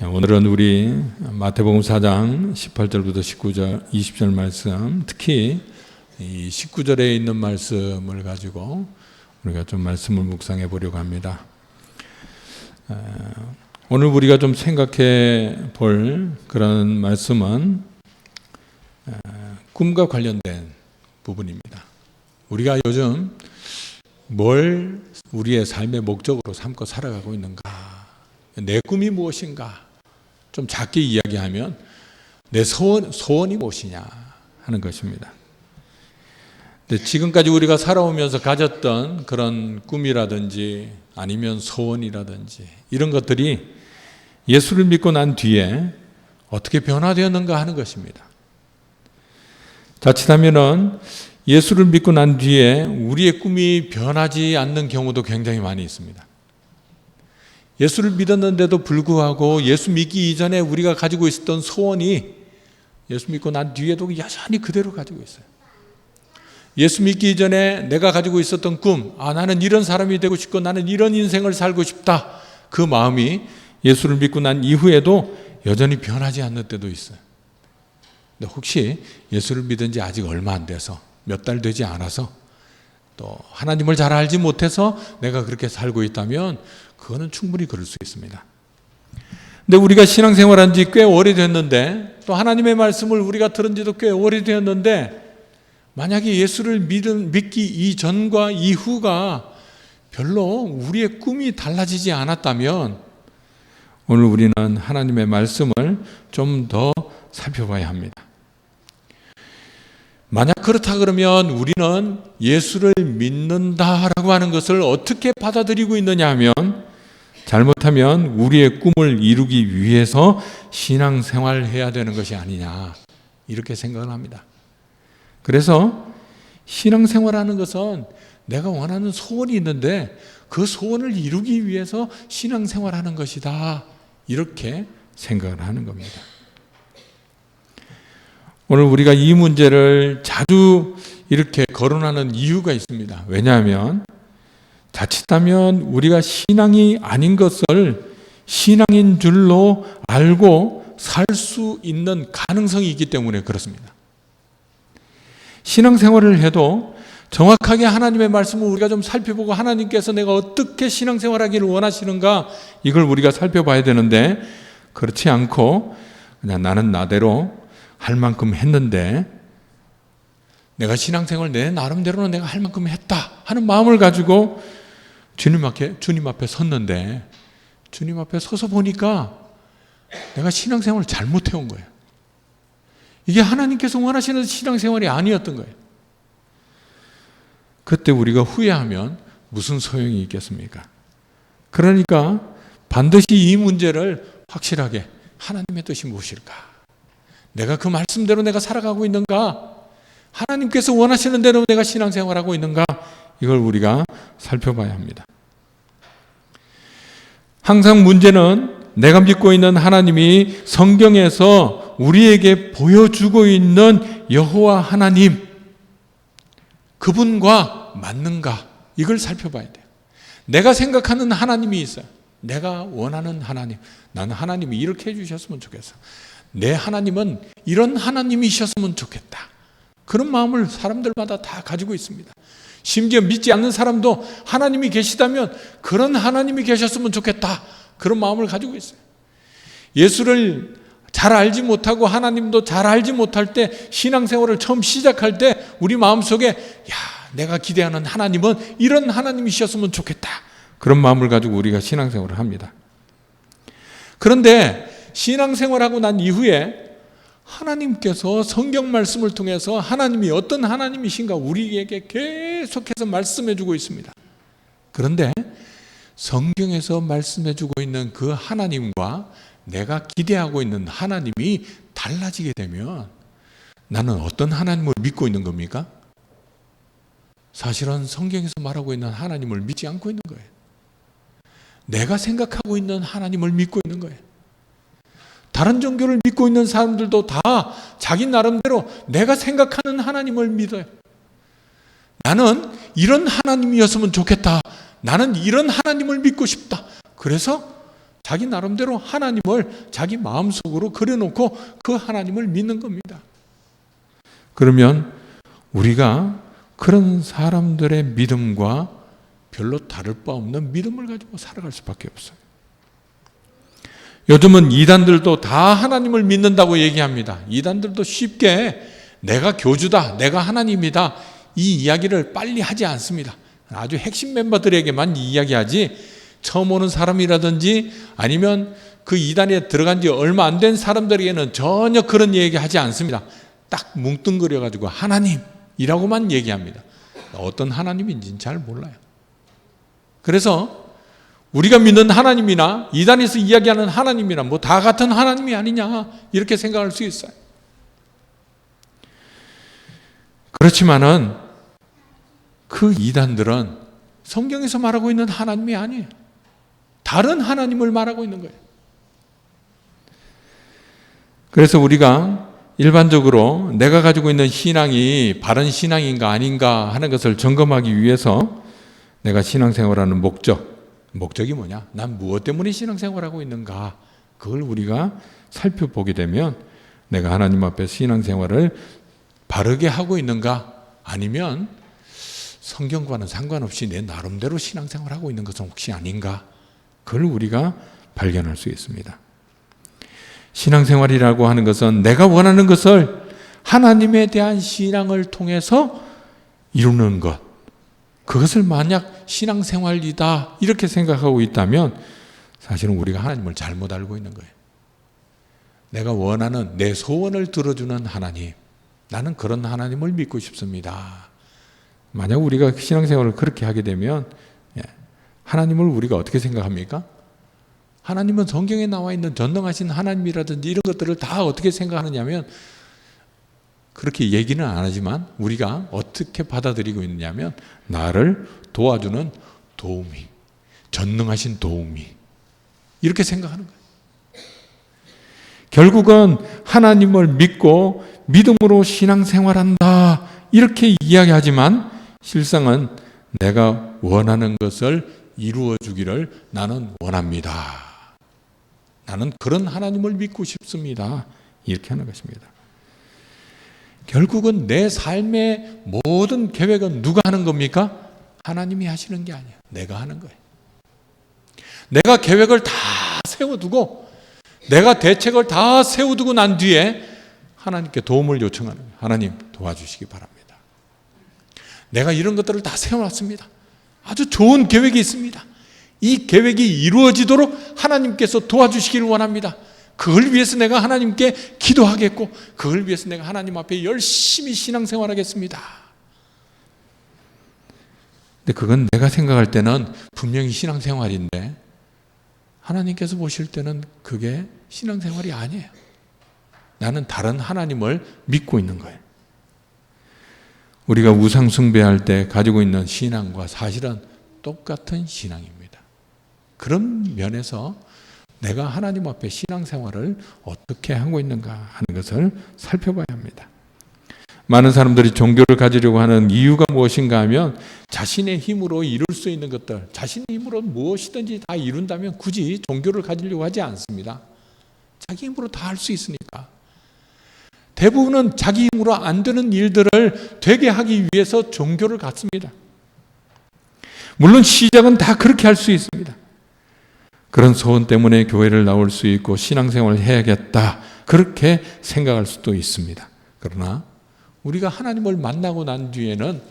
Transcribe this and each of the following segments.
오늘은 우리 마태복음 4장 18절부터 19절, 20절 말씀, 특히 이 19절에 있는 말씀을 가지고 우리가 좀 말씀을 묵상해 보려고 합니다. 오늘 우리가 좀 생각해 볼 그런 말씀은 꿈과 관련된 부분입니다. 우리가 요즘 뭘 우리의 삶의 목적으로 삼고 살아가고 있는가? 내 꿈이 무엇인가? 좀 작게 이야기하면 내 소원이 무엇이냐 하는 것입니다. 근데 지금까지 우리가 살아오면서 가졌던 그런 꿈이라든지 아니면 소원이라든지 이런 것들이 예수를 믿고 난 뒤에 어떻게 변화되었는가 하는 것입니다. 자칫하면은 예수를 믿고 난 뒤에 우리의 꿈이 변하지 않는 경우도 굉장히 많이 있습니다. 예수를 믿었는데도 불구하고 예수 믿기 이전에 우리가 가지고 있었던 소원이 예수 믿고 난 뒤에도 여전히 그대로 가지고 있어요. 예수 믿기 이전에 내가 가지고 있었던 꿈, 나는 이런 사람이 되고 싶고 나는 이런 인생을 살고 싶다. 그 마음이 예수를 믿고 난 이후에도 여전히 변하지 않는 때도 있어요. 근데 혹시 예수를 믿은 지 아직 얼마 안 돼서 몇 달 되지 않아서 또 하나님을 잘 알지 못해서 내가 그렇게 살고 있다면 그거는 충분히 그럴 수 있습니다. 근데 우리가 신앙생활한 지 꽤 오래됐는데 또 하나님의 말씀을 우리가 들은 지도 꽤 오래되었는데 만약에 예수를 믿기 이전과 이후가 별로 우리의 꿈이 달라지지 않았다면 오늘 우리는 하나님의 말씀을 좀 더 살펴봐야 합니다. 만약 그렇다 그러면 우리는 예수를 믿는다라고 하는 것을 어떻게 받아들이고 있느냐 하면 잘못하면 우리의 꿈을 이루기 위해서 신앙생활을 해야 되는 것이 아니냐 이렇게 생각을 합니다. 그래서 신앙생활하는 것은 내가 원하는 소원이 있는데 그 소원을 이루기 위해서 신앙생활하는 것이다 이렇게 생각을 하는 겁니다. 오늘 우리가 이 문제를 자주 이렇게 거론하는 이유가 있습니다. 왜냐하면 자칫하면 우리가 신앙이 아닌 것을 신앙인 줄로 알고 살 수 있는 가능성이 있기 때문에 그렇습니다. 신앙생활을 해도 정확하게 하나님의 말씀을 우리가 좀 살펴보고 하나님께서 내가 어떻게 신앙생활하기를 원하시는가 이걸 우리가 살펴봐야 되는데 그렇지 않고 그냥 나는 나대로 할 만큼 했는데 내가 신앙생활 내 나름대로는 내가 할 만큼 했다 하는 마음을 가지고 주님 앞에 섰는데 주님 앞에 서서 보니까 내가 신앙생활을 잘못해온 거예요. 이게 하나님께서 원하시는 신앙생활이 아니었던 거예요. 그때 우리가 후회하면 무슨 소용이 있겠습니까? 그러니까 반드시 이 문제를 확실하게 하나님의 뜻이 무엇일까? 내가 그 말씀대로 내가 살아가고 있는가? 하나님께서 원하시는 대로 내가 신앙생활하고 있는가? 이걸 우리가 살펴봐야 합니다. 항상 문제는 내가 믿고 있는 하나님이 성경에서 우리에게 보여주고 있는 여호와 하나님 그분과 맞는가? 이걸 살펴봐야 돼요. 내가 생각하는 하나님이 있어요. 내가 원하는 하나님. 나는 하나님이 이렇게 해주셨으면 좋겠어. 내 하나님은 이런 하나님이셨으면 좋겠다. 그런 마음을 사람들마다 다 가지고 있습니다. 심지어 믿지 않는 사람도 하나님이 계시다면 그런 하나님이 계셨으면 좋겠다. 그런 마음을 가지고 있어요. 예수를 잘 알지 못하고 하나님도 잘 알지 못할 때 신앙생활을 처음 시작할 때 우리 마음속에 내가 기대하는 하나님은 이런 하나님이셨으면 좋겠다. 그런 마음을 가지고 우리가 신앙생활을 합니다. 그런데 신앙생활하고 난 이후에 하나님께서 성경 말씀을 통해서 하나님이 어떤 하나님이신가 우리에게 계속해서 말씀해주고 있습니다. 그런데 성경에서 말씀해주고 있는 그 하나님과 내가 기대하고 있는 하나님이 달라지게 되면 나는 어떤 하나님을 믿고 있는 겁니까? 사실은 성경에서 말하고 있는 하나님을 믿지 않고 있는 거예요. 내가 생각하고 있는 하나님을 믿고 있는 거예요. 다른 종교를 믿고 있는 사람들도 다 자기 나름대로 내가 생각하는 하나님을 믿어요. 나는 이런 하나님이었으면 좋겠다. 나는 이런 하나님을 믿고 싶다. 그래서 자기 나름대로 하나님을 자기 마음속으로 그려놓고 그 하나님을 믿는 겁니다. 그러면 우리가 그런 사람들의 믿음과 별로 다를 바 없는 믿음을 가지고 살아갈 수밖에 없어요. 요즘은 이단들도 다 하나님을 믿는다고 얘기합니다. 이단들도 쉽게 내가 교주다, 내가 하나님이다, 이 이야기를 빨리 하지 않습니다. 아주 핵심 멤버들에게만 이야기하지, 처음 오는 사람이라든지 아니면 그 이단에 들어간 지 얼마 안 된 사람들에게는 전혀 그런 얘기 하지 않습니다. 딱 뭉뚱그려가지고 하나님이라고만 얘기합니다. 어떤 하나님인지는 잘 몰라요. 그래서 우리가 믿는 하나님이나 이단에서 이야기하는 하나님이나 뭐 다 같은 하나님이 아니냐, 이렇게 생각할 수 있어요. 그렇지만은 그 이단들은 성경에서 말하고 있는 하나님이 아니에요. 다른 하나님을 말하고 있는 거예요. 그래서 우리가 일반적으로 내가 가지고 있는 신앙이 바른 신앙인가 아닌가 하는 것을 점검하기 위해서 내가 신앙생활하는 목적이 뭐냐? 난 무엇 때문에 신앙생활하고 있는가? 그걸 우리가 살펴보게 되면 내가 하나님 앞에 신앙생활을 바르게 하고 있는가? 아니면 성경과는 상관없이 내 나름대로 신앙생활하고 있는 것은 혹시 아닌가? 그걸 우리가 발견할 수 있습니다. 신앙생활이라고 하는 것은 내가 원하는 것을 하나님에 대한 신앙을 통해서 이루는 것, 그것을 만약 신앙생활이다 이렇게 생각하고 있다면 사실은 우리가 하나님을 잘못 알고 있는 거예요. 내가 원하는 내 소원을 들어주는 하나님, 나는 그런 하나님을 믿고 싶습니다. 만약 우리가 신앙생활을 그렇게 하게 되면 하나님을 우리가 어떻게 생각합니까? 하나님은 성경에 나와 있는 전능하신 하나님이라든지 이런 것들을 다 어떻게 생각하느냐면, 그렇게 얘기는 안 하지만 우리가 어떻게 받아들이고 있느냐면 나를 도와주는 도우미, 전능하신 도우미, 이렇게 생각하는 거예요. 결국은 하나님을 믿고 믿음으로 신앙생활한다 이렇게 이야기하지만 실상은 내가 원하는 것을 이루어 주기를 나는 원합니다. 나는 그런 하나님을 믿고 싶습니다. 이렇게 하는 것입니다. 결국은 내 삶의 모든 계획은 누가 하는 겁니까? 하나님이 하시는 게 아니에요. 내가 하는 거예요. 내가 계획을 다 세워두고 내가 대책을 다 세워두고 난 뒤에 하나님께 도움을 요청하는 거예요. 하나님 도와주시기 바랍니다. 내가 이런 것들을 다 세워놨습니다. 아주 좋은 계획이 있습니다. 이 계획이 이루어지도록 하나님께서 도와주시기를 원합니다. 그걸 위해서 내가 하나님께 기도하겠고 그걸 위해서 내가 하나님 앞에 열심히 신앙생활하겠습니다. 근데 그건 내가 생각할 때는 분명히 신앙생활인데 하나님께서 보실 때는 그게 신앙생활이 아니에요. 나는 다른 하나님을 믿고 있는 거예요. 우리가 우상 숭배할 때 가지고 있는 신앙과 사실은 똑같은 신앙입니다. 그런 면에서 내가 하나님 앞에 신앙생활을 어떻게 하고 있는가 하는 것을 살펴봐야 합니다. 많은 사람들이 종교를 가지려고 하는 이유가 무엇인가 하면 자신의 힘으로 이룰 수 있는 것들, 자신의 힘으로 무엇이든지 다 이룬다면 굳이 종교를 가지려고 하지 않습니다. 자기 힘으로 다 할 수 있으니까. 대부분은 자기 힘으로 안 되는 일들을 되게 하기 위해서 종교를 갖습니다. 물론 시작은 다 그렇게 할 수 있습니다. 그런 소원 때문에 교회를 나올 수 있고 신앙생활을 해야겠다 그렇게 생각할 수도 있습니다. 그러나 우리가 하나님을 만나고 난 뒤에는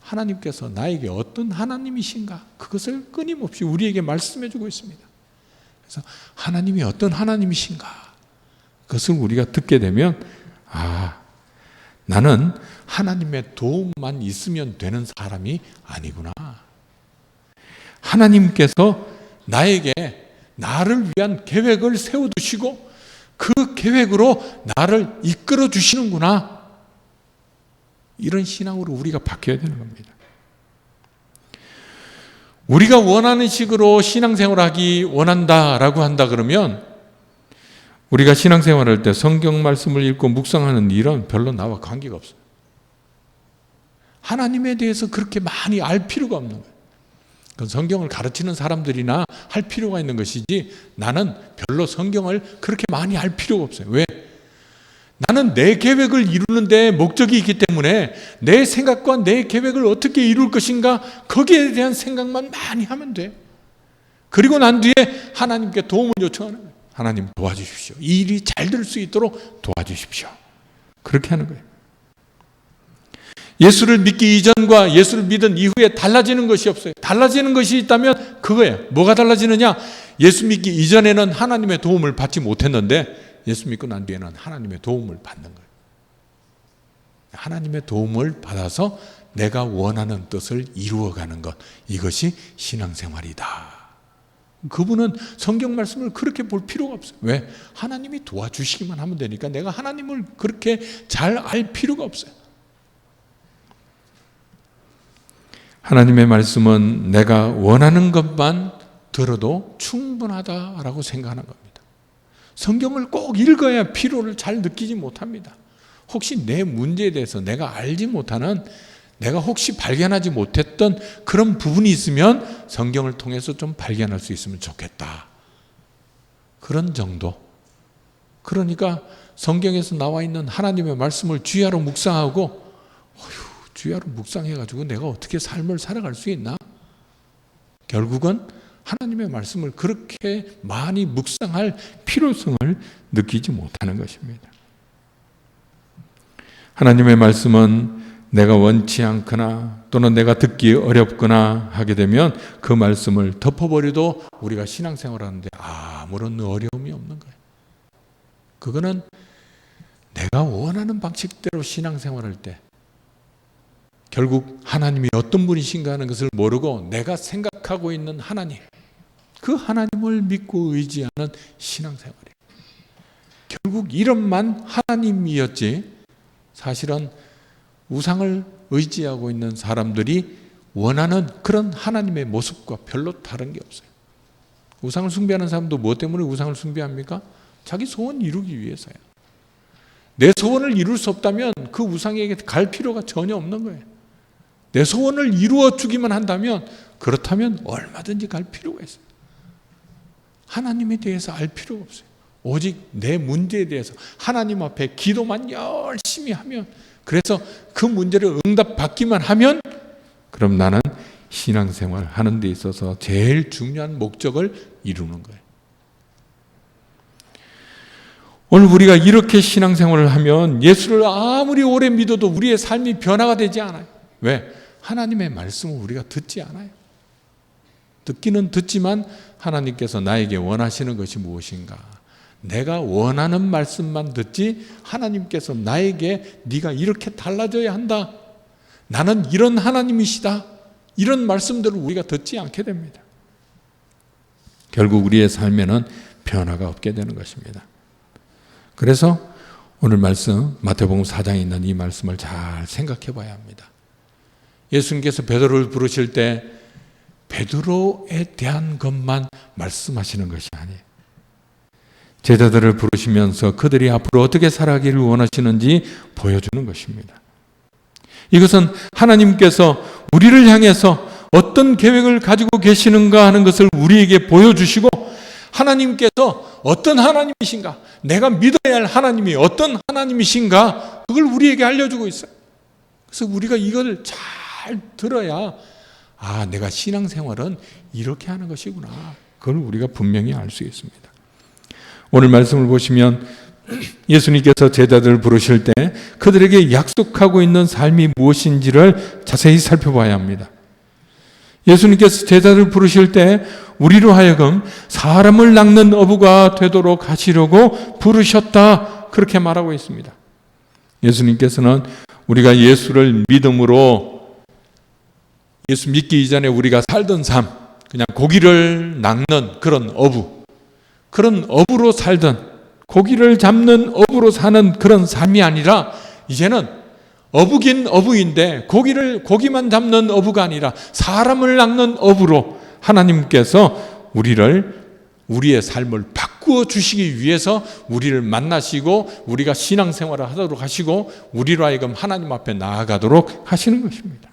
하나님께서 나에게 어떤 하나님이신가 그것을 끊임없이 우리에게 말씀해 주고 있습니다. 그래서 하나님이 어떤 하나님이신가 그것을 우리가 듣게 되면 나는 하나님의 도움만 있으면 되는 사람이 아니구나. 하나님께서 나에게 나를 위한 계획을 세워두시고 그 계획으로 나를 이끌어 주시는구나. 이런 신앙으로 우리가 바뀌어야 되는 겁니다. 우리가 원하는 식으로 신앙생활하기 원한다라고 한다 그러면 우리가 신앙생활할 때 성경 말씀을 읽고 묵상하는 일은 별로 나와 관계가 없어요. 하나님에 대해서 그렇게 많이 알 필요가 없는 거예요. 그건 성경을 가르치는 사람들이나 할 필요가 있는 것이지 나는 별로 성경을 그렇게 많이 알 필요가 없어요. 왜? 나는 내 계획을 이루는 데 목적이 있기 때문에 내 생각과 내 계획을 어떻게 이룰 것인가 거기에 대한 생각만 많이 하면 돼. 그리고 난 뒤에 하나님께 도움을 요청하는 거예요. 하나님 도와주십시오. 이 일이 잘 될 수 있도록 도와주십시오. 그렇게 하는 거예요. 예수를 믿기 이전과 예수를 믿은 이후에 달라지는 것이 없어요. 달라지는 것이 있다면 그거예요. 뭐가 달라지느냐? 예수 믿기 이전에는 하나님의 도움을 받지 못했는데 예수 믿고 난 뒤에는 하나님의 도움을 받는 거예요. 하나님의 도움을 받아서 내가 원하는 뜻을 이루어가는 것, 이것이 신앙생활이다. 그분은 성경 말씀을 그렇게 볼 필요가 없어요. 왜? 하나님이 도와주시기만 하면 되니까 내가 하나님을 그렇게 잘 알 필요가 없어요. 하나님의 말씀은 내가 원하는 것만 들어도 충분하다라고 생각하는 겁니다. 성경을 꼭 읽어야 피로를 잘 느끼지 못합니다. 혹시 내 문제에 대해서 내가 알지 못하는, 내가 혹시 발견하지 못했던 그런 부분이 있으면 성경을 통해서 좀 발견할 수 있으면 좋겠다. 그런 정도. 그러니까 성경에서 나와 있는 하나님의 말씀을 주야로 묵상하고 주야로 묵상해가지고 내가 어떻게 삶을 살아갈 수 있나? 결국은 하나님의 말씀을 그렇게 많이 묵상할 필요성을 느끼지 못하는 것입니다. 하나님의 말씀은 내가 원치 않거나 또는 내가 듣기 어렵거나 하게 되면 그 말씀을 덮어버려도 우리가 신앙생활하는데 아무런 어려움이 없는 거예요. 그거는 내가 원하는 방식대로 신앙생활할 때 결국 하나님이 어떤 분이신가 하는 것을 모르고 내가 생각하고 있는 하나님, 그 하나님을 믿고 의지하는 신앙생활이에요. 결국 이름만 하나님이었지 사실은 우상을 의지하고 있는 사람들이 원하는 그런 하나님의 모습과 별로 다른 게 없어요. 우상을 숭배하는 사람도 뭐 때문에 우상을 숭배합니까? 자기 소원 이루기 위해서요. 내 소원을 이룰 수 없다면 그 우상에게 갈 필요가 전혀 없는 거예요. 내 소원을 이루어 주기만 한다면 그렇다면 얼마든지 갈 필요가 있어요. 하나님에 대해서 알 필요가 없어요. 오직 내 문제에 대해서 하나님 앞에 기도만 열심히 하면, 그래서 그 문제를 응답받기만 하면 그럼 나는 신앙생활 하는 데 있어서 제일 중요한 목적을 이루는 거예요. 오늘 우리가 이렇게 신앙생활을 하면 예수를 아무리 오래 믿어도 우리의 삶이 변화가 되지 않아요. 왜? 하나님의 말씀을 우리가 듣지 않아요. 듣기는 듣지만 하나님께서 나에게 원하시는 것이 무엇인가? 내가 원하는 말씀만 듣지 하나님께서 나에게 네가 이렇게 달라져야 한다. 나는 이런 하나님이시다. 이런 말씀들을 우리가 듣지 않게 됩니다. 결국 우리의 삶에는 변화가 없게 되는 것입니다. 그래서 오늘 말씀 마태복음 4장에 있는 이 말씀을 잘 생각해 봐야 합니다. 예수님께서 베드로를 부르실 때 베드로에 대한 것만 말씀하시는 것이 아니에요. 제자들을 부르시면서 그들이 앞으로 어떻게 살아가기를 원하시는지 보여주는 것입니다. 이것은 하나님께서 우리를 향해서 어떤 계획을 가지고 계시는가 하는 것을 우리에게 보여주시고, 하나님께서 어떤 하나님이신가, 내가 믿어야 할 하나님이 어떤 하나님이신가, 그걸 우리에게 알려주고 있어요. 그래서 우리가 이걸 잘 들어야 내가 신앙생활은 이렇게 하는 것이구나, 그걸 우리가 분명히 알 수 있습니다. 오늘 말씀을 보시면 예수님께서 제자들을 부르실 때 그들에게 약속하고 있는 삶이 무엇인지를 자세히 살펴봐야 합니다. 예수님께서 제자들을 부르실 때 우리로 하여금 사람을 낚는 어부가 되도록 하시려고 부르셨다, 그렇게 말하고 있습니다. 예수님께서는 우리가 예수를 믿음으로, 예수 믿기 이전에 우리가 살던 삶, 그냥 고기를 낚는 그런 어부, 그런 어부로 살던, 고기를 잡는 어부로 사는 그런 삶이 아니라 이제는 어부긴 어부인데 고기만 잡는 어부가 아니라 사람을 낚는 어부로 하나님께서 우리의 삶을 바꾸어 주시기 위해서 우리를 만나시고 우리가 신앙생활을 하도록 하시고 우리로 하여금 하나님 앞에 나아가도록 하시는 것입니다.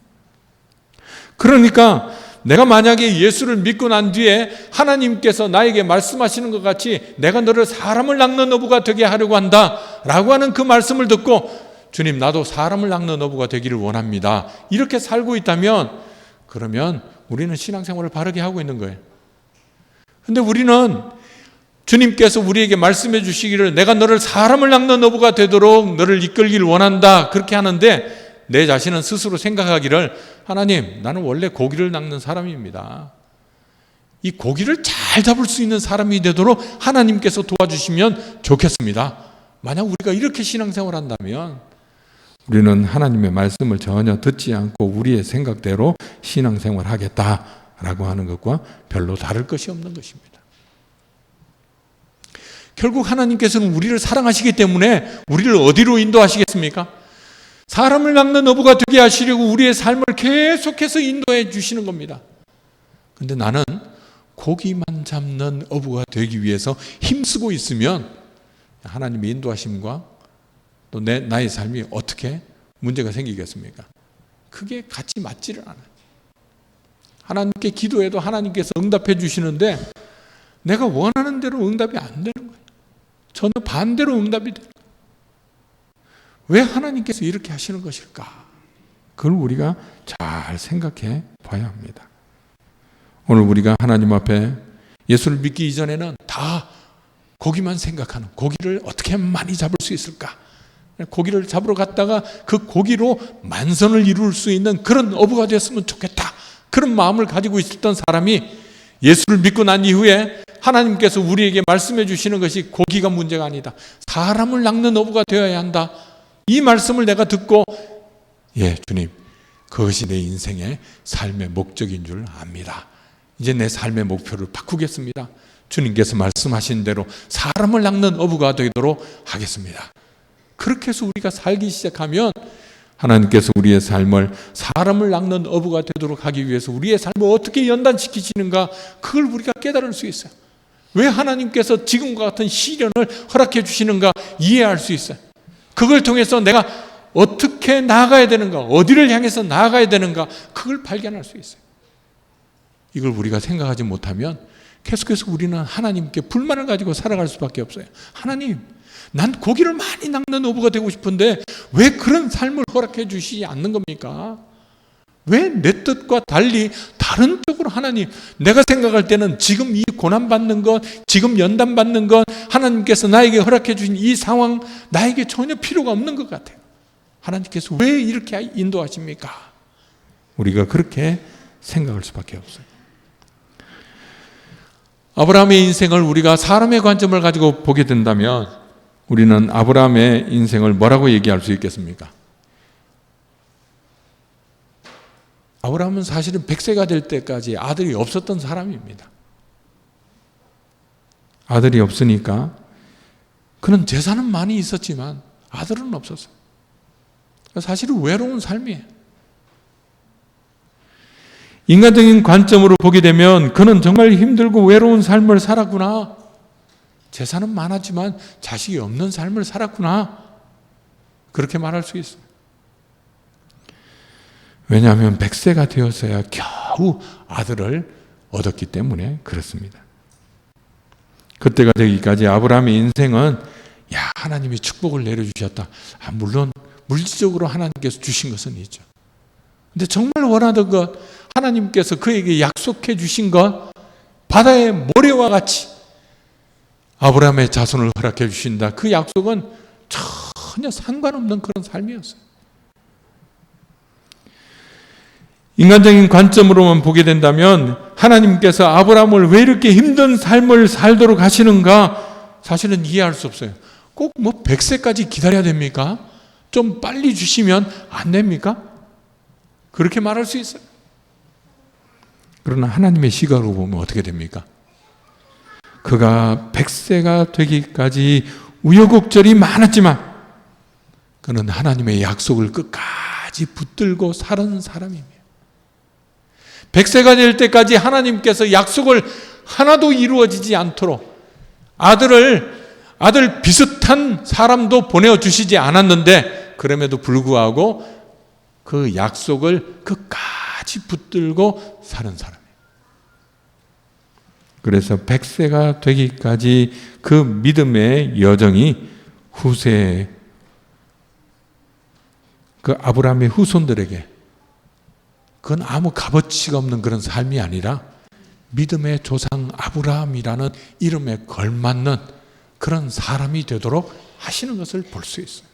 그러니까 내가 만약에 예수를 믿고 난 뒤에 하나님께서 나에게 말씀하시는 것 같이 내가 너를 사람을 낚는 어부가 되게 하려고 한다 라고 하는 그 말씀을 듣고 주님, 나도 사람을 낚는 어부가 되기를 원합니다, 이렇게 살고 있다면 그러면 우리는 신앙생활을 바르게 하고 있는 거예요. 그런데 우리는 주님께서 우리에게 말씀해 주시기를 내가 너를 사람을 낚는 어부가 되도록 너를 이끌기를 원한다 그렇게 하는데 내 자신은 스스로 생각하기를 하나님, 나는 원래 고기를 낚는 사람입니다. 이 고기를 잘 잡을 수 있는 사람이 되도록 하나님께서 도와주시면 좋겠습니다. 만약 우리가 이렇게 신앙생활을 한다면 우리는 하나님의 말씀을 전혀 듣지 않고 우리의 생각대로 신앙생활을 하겠다라고 하는 것과 별로 다를 것이 없는 것입니다. 결국 하나님께서는 우리를 사랑하시기 때문에 우리를 어디로 인도하시겠습니까? 사람을 낚는 어부가 되게 하시려고 우리의 삶을 계속해서 인도해 주시는 겁니다. 그런데 나는 고기만 잡는 어부가 되기 위해서 힘쓰고 있으면 하나님의 인도하심과 또 나의 삶이 어떻게 문제가 생기겠습니까? 그게 같이 맞지를 않아요. 하나님께 기도해도 하나님께서 응답해 주시는데 내가 원하는 대로 응답이 안 되는 거예요. 전혀 반대로 응답이 돼요. 왜 하나님께서 이렇게 하시는 것일까? 그걸 우리가 잘 생각해 봐야 합니다. 오늘 우리가 하나님 앞에 예수를 믿기 이전에는 다 고기만 생각하는, 고기를 어떻게 많이 잡을 수 있을까? 고기를 잡으러 갔다가 그 고기로 만선을 이룰 수 있는 그런 어부가 됐으면 좋겠다, 그런 마음을 가지고 있었던 사람이 예수를 믿고 난 이후에 하나님께서 우리에게 말씀해 주시는 것이 고기가 문제가 아니다, 사람을 낚는 어부가 되어야 한다, 이 말씀을 내가 듣고 주님, 그것이 내 인생의 삶의 목적인 줄 압니다. 이제 내 삶의 목표를 바꾸겠습니다. 주님께서 말씀하신 대로 사람을 낚는 어부가 되도록 하겠습니다. 그렇게 해서 우리가 살기 시작하면 하나님께서 우리의 삶을 사람을 낚는 어부가 되도록 하기 위해서 우리의 삶을 어떻게 연단시키시는가, 그걸 우리가 깨달을 수 있어요. 왜 하나님께서 지금과 같은 시련을 허락해 주시는가 이해할 수 있어요. 그걸 통해서 내가 어떻게 나아가야 되는가, 어디를 향해서 나아가야 되는가, 그걸 발견할 수 있어요. 이걸 우리가 생각하지 못하면 계속해서 우리는 하나님께 불만을 가지고 살아갈 수밖에 없어요. 하나님, 난 고기를 많이 낚는 어부가 되고 싶은데 왜 그런 삶을 허락해 주시지 않는 겁니까? 왜 내 뜻과 달리 다른 쪽으로 하나님, 내가 생각할 때는 지금 이 고난받는 것, 지금 연단받는 것, 하나님께서 나에게 허락해 주신 이 상황 나에게 전혀 필요가 없는 것 같아요. 하나님께서 왜 이렇게 인도하십니까? 우리가 그렇게 생각할 수밖에 없어요. 아브라함의 인생을 우리가 사람의 관점을 가지고 보게 된다면 우리는 아브라함의 인생을 뭐라고 얘기할 수 있겠습니까? 아브라함은 사실은 100세가 될 때까지 아들이 없었던 사람입니다. 아들이 없으니까 그는 재산은 많이 있었지만 아들은 없었어요. 사실은 외로운 삶이에요. 인간적인 관점으로 보게 되면 그는 정말 힘들고 외로운 삶을 살았구나. 재산은 많았지만 자식이 없는 삶을 살았구나. 그렇게 말할 수 있어요. 왜냐하면 100세가 되어서야 겨우 아들을 얻었기 때문에 그렇습니다. 그때가 되기까지 아브라함의 인생은 하나님이 축복을 내려주셨다. 물론 물질적으로 하나님께서 주신 것은 있죠. 근데 정말 원하던 것, 하나님께서 그에게 약속해 주신 것, 바다의 모래와 같이 아브라함의 자손을 허락해 주신다. 그 약속은 전혀 상관없는 그런 삶이었어요. 인간적인 관점으로만 보게 된다면 하나님께서 아브라함을 왜 이렇게 힘든 삶을 살도록 하시는가 사실은 이해할 수 없어요. 꼭 100세까지 기다려야 됩니까? 좀 빨리 주시면 안 됩니까? 그렇게 말할 수 있어요. 그러나 하나님의 시각으로 보면 어떻게 됩니까? 그가 100세가 되기까지 우여곡절이 많았지만 그는 하나님의 약속을 끝까지 붙들고 살은 사람입니다. 100세가 될 때까지 하나님께서 약속을 하나도 이루어지지 않도록 아들 비슷한 사람도 보내주시지 않았는데 그럼에도 불구하고 그 약속을 끝까지 붙들고 사는 사람. 그래서 100세가 되기까지 그 믿음의 여정이 후세 그 아브라함의 후손들에게 그건 아무 값어치가 없는 그런 삶이 아니라 믿음의 조상 아브라함이라는 이름에 걸맞는 그런 사람이 되도록 하시는 것을 볼 수 있어요.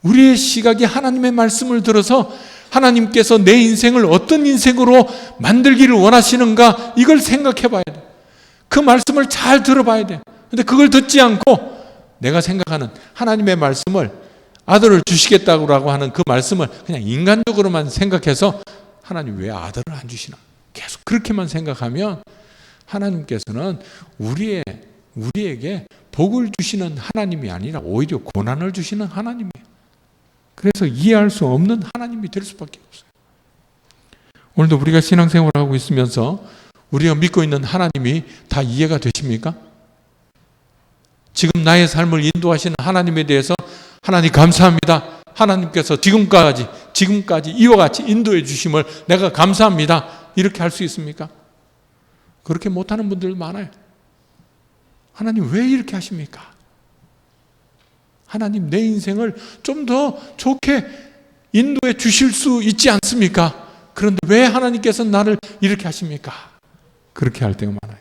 우리의 시각이 하나님의 말씀을 들어서 하나님께서 내 인생을 어떤 인생으로 만들기를 원하시는가 이걸 생각해 봐야 돼. 그 말씀을 잘 들어봐야 돼. 근데 그걸 듣지 않고 내가 생각하는 하나님의 말씀을 아들을 주시겠다고 하는 그 말씀을 그냥 인간적으로만 생각해서 하나님 왜 아들을 안 주시나? 계속 그렇게만 생각하면 하나님께서는 우리에게 복을 주시는 하나님이 아니라 오히려 고난을 주시는 하나님이에요. 그래서 이해할 수 없는 하나님이 될 수밖에 없어요. 오늘도 우리가 신앙생활을 하고 있으면서 우리가 믿고 있는 하나님이 다 이해가 되십니까? 지금 나의 삶을 인도하시는 하나님에 대해서 하나님 감사합니다. 하나님께서 지금까지 이와 같이 인도해 주심을 내가 감사합니다. 이렇게 할 수 있습니까? 그렇게 못하는 분들 많아요. 하나님 왜 이렇게 하십니까? 하나님 내 인생을 좀 더 좋게 인도해 주실 수 있지 않습니까? 그런데 왜 하나님께서 나를 이렇게 하십니까? 그렇게 할 때가 많아요.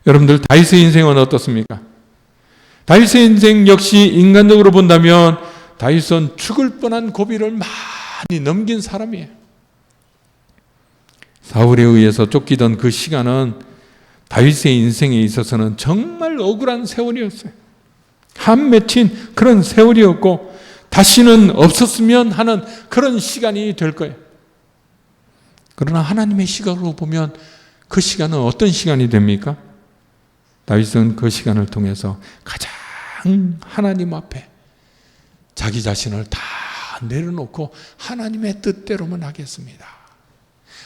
여러분들 다윗의 인생은 어떻습니까? 다윗의 인생 역시 인간적으로 본다면 다윗은 죽을 뻔한 고비를 많이 넘긴 사람이에요. 사울에 의해서 쫓기던 그 시간은 다윗의 인생에 있어서는 정말 억울한 세월이었어요. 한 맺힌 그런 세월이었고 다시는 없었으면 하는 그런 시간이 될 거예요. 그러나 하나님의 시각으로 보면 그 시간은 어떤 시간이 됩니까? 다윗은 그 시간을 통해서 가장 하나님 앞에 자기 자신을 다 내려놓고 하나님의 뜻대로만 하겠습니다.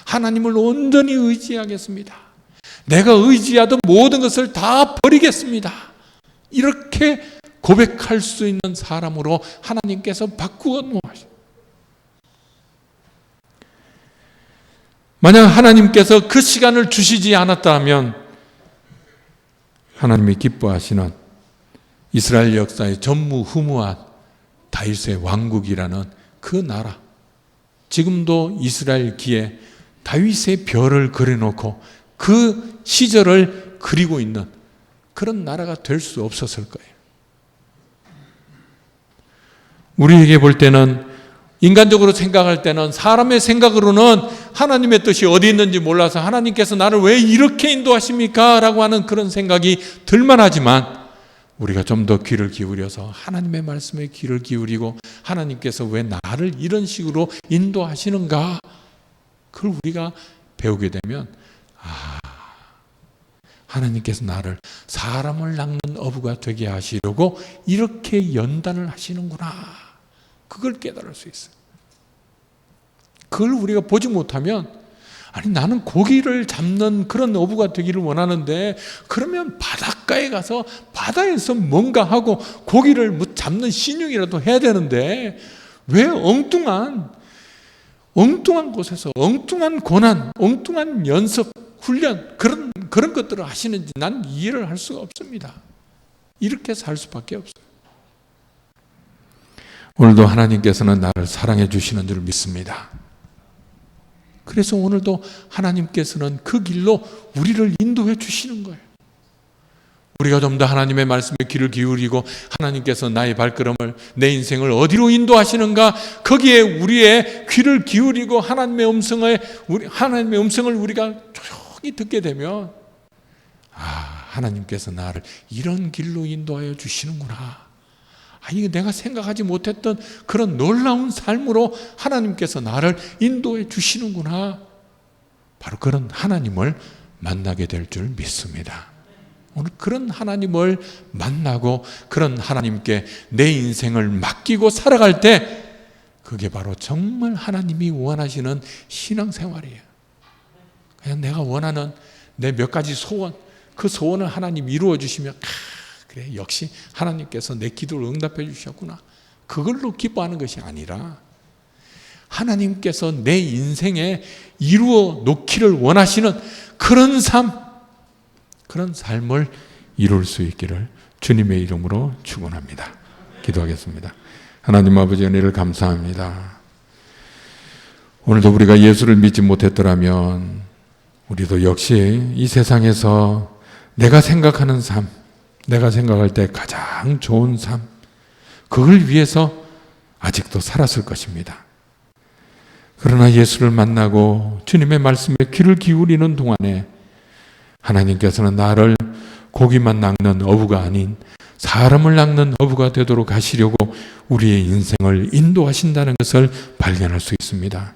하나님을 온전히 의지하겠습니다. 내가 의지하던 모든 것을 다 버리겠습니다. 이렇게 고백할 수 있는 사람으로 하나님께서 바꾸어 놓으셨어요. 만약 하나님께서 그 시간을 주시지 않았다면 하나님이 기뻐하시는 이스라엘 역사의 전무후무한 다윗의 왕국이라는 그 나라, 지금도 이스라엘 기에 다윗의 별을 그려놓고 그 시절을 그리고 있는 그런 나라가 될 수 없었을 거예요. 우리에게 볼 때는, 인간적으로 생각할 때는, 사람의 생각으로는 하나님의 뜻이 어디 있는지 몰라서 하나님께서 나를 왜 이렇게 인도하십니까? 라고 하는 그런 생각이 들만하지만 우리가 좀 더 귀를 기울여서 하나님의 말씀에 귀를 기울이고 하나님께서 왜 나를 이런 식으로 인도하시는가? 그걸 우리가 배우게 되면 하나님께서 나를 사람을 낚는 어부가 되게 하시려고 이렇게 연단을 하시는구나. 그걸 깨달을 수 있어요. 그걸 우리가 보지 못하면, 아니 나는 고기를 잡는 그런 어부가 되기를 원하는데 그러면 바닷가에 가서 바다에서 뭔가 하고 고기를 잡는 신용이라도 해야 되는데 왜 엉뚱한 곳에서 엉뚱한 고난, 엉뚱한 연습, 훈련 그런 것들을 하시는지 난 이해를 할 수가 없습니다. 이렇게 살 수밖에 없어요. 오늘도 하나님께서는 나를 사랑해 주시는 줄 믿습니다. 그래서 오늘도 하나님께서는 그 길로 우리를 인도해 주시는 거예요. 우리가 좀 더 하나님의 말씀에 귀를 기울이고 하나님께서 나의 발걸음을, 내 인생을 어디로 인도하시는가, 거기에 우리의 귀를 기울이고 하나님의 음성을 우리가 조용히 듣게 되면 하나님께서 나를 이런 길로 인도하여 주시는구나. 이거 내가 생각하지 못했던 그런 놀라운 삶으로 하나님께서 나를 인도해 주시는구나. 바로 그런 하나님을 만나게 될 줄 믿습니다. 오늘 그런 하나님을 만나고 그런 하나님께 내 인생을 맡기고 살아갈 때 그게 바로 정말 하나님이 원하시는 신앙생활이에요. 그냥 내가 원하는 내 몇 가지 소원, 그 소원을 하나님 이루어 주시면 그래, 역시 하나님께서 내 기도를 응답해 주셨구나. 그걸로 기뻐하는 것이 아니라 하나님께서 내 인생에 이루어 놓기를 원하시는 그런 삶을 이룰 수 있기를 주님의 이름으로 축원합니다. 기도하겠습니다. 하나님 아버지 은혜를 감사합니다. 오늘도 우리가 예수를 믿지 못했더라면 우리도 역시 이 세상에서 내가 생각하는 삶, 내가 생각할 때 가장 좋은 삶, 그걸 위해서 아직도 살았을 것입니다. 그러나 예수를 만나고 주님의 말씀에 귀를 기울이는 동안에 하나님께서는 나를 고기만 낚는 어부가 아닌 사람을 낚는 어부가 되도록 하시려고 우리의 인생을 인도하신다는 것을 발견할 수 있습니다.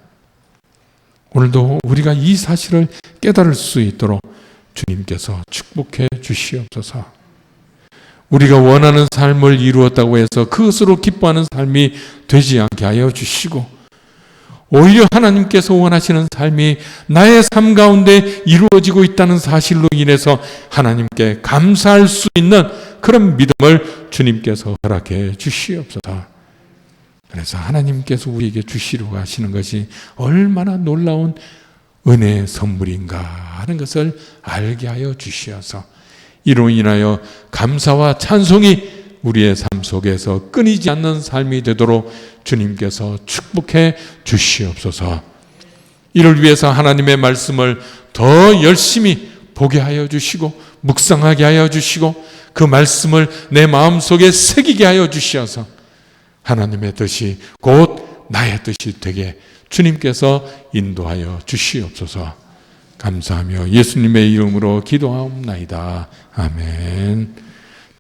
오늘도 우리가 이 사실을 깨달을 수 있도록 주님께서 축복해 주시옵소서. 우리가 원하는 삶을 이루었다고 해서 그것으로 기뻐하는 삶이 되지 않게 하여 주시고, 오히려 하나님께서 원하시는 삶이 나의 삶 가운데 이루어지고 있다는 사실로 인해서 하나님께 감사할 수 있는 그런 믿음을 주님께서 허락해 주시옵소서. 그래서 하나님께서 우리에게 주시려고 하시는 것이 얼마나 놀라운 은혜의 선물인가 하는 것을 알게 하여 주시어서 이로 인하여 감사와 찬송이 우리의 삶 속에서 끊이지 않는 삶이 되도록 주님께서 축복해 주시옵소서. 이를 위해서 하나님의 말씀을 더 열심히 보게 하여 주시고 묵상하게 하여 주시고 그 말씀을 내 마음속에 새기게 하여 주시어서 하나님의 뜻이 곧 나의 뜻이 되게 주님께서 인도하여 주시옵소서. 감사하며 예수님의 이름으로 기도하옵나이다. 아멘.